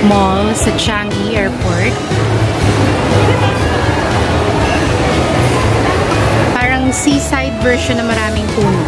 mall sa Changi Airport. Parang seaside version na maraming puno.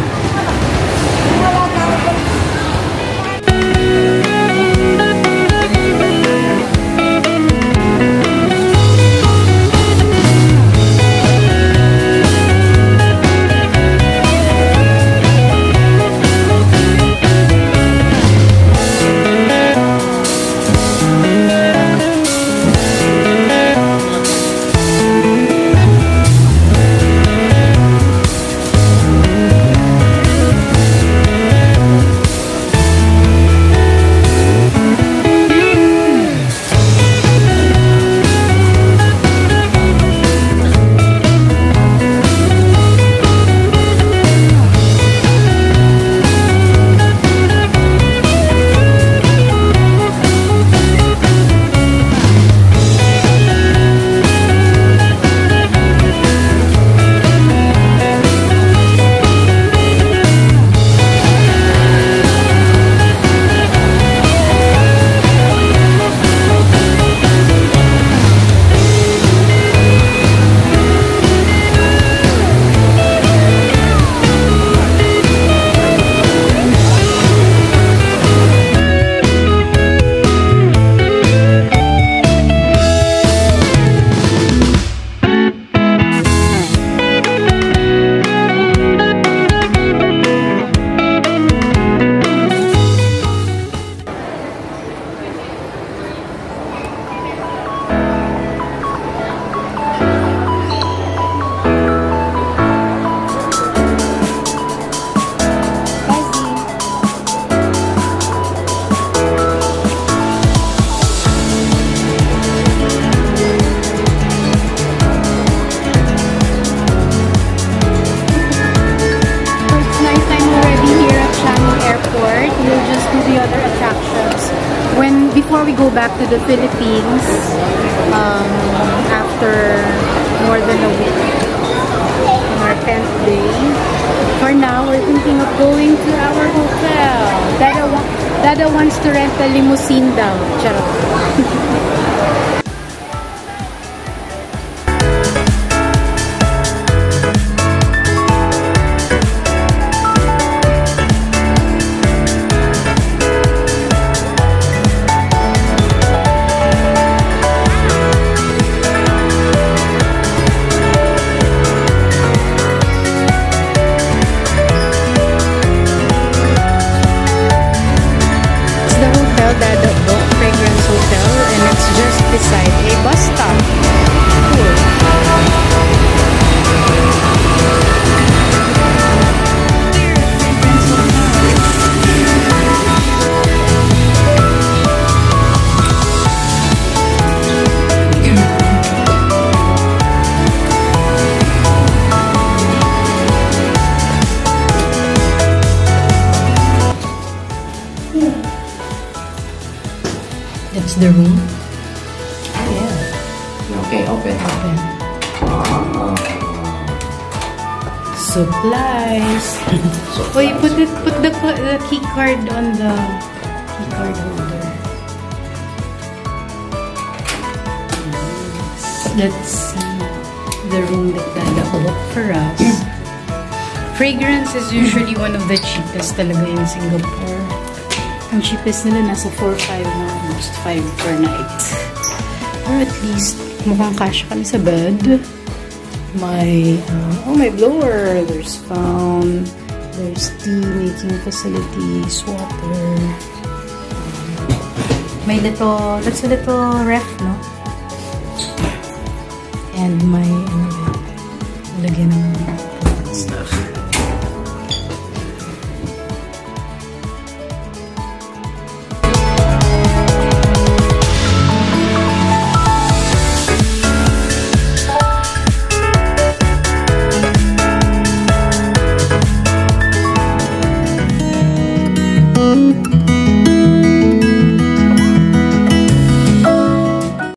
Before we go back to the Philippines, after more than a week on our 10th day, for now we're thinking of going to our hotel. Dada wants to rent a limousine daw. Charot. Beside a bus stop. Cool. That's the room. Okay, open. Supplies. Wait, put the key card on the key card holder. Let's see the room that Dada booked for us. Fragrance is usually one of the cheapest talaga in Singapore. Ang cheapest nila nasa 4-5 na, almost 5 per night. Or at least mukhang kasya kami sa bed. My my blower. There's foam. There's tea making facilities, water. May little, that's a little ref, no? And my, lagyan ng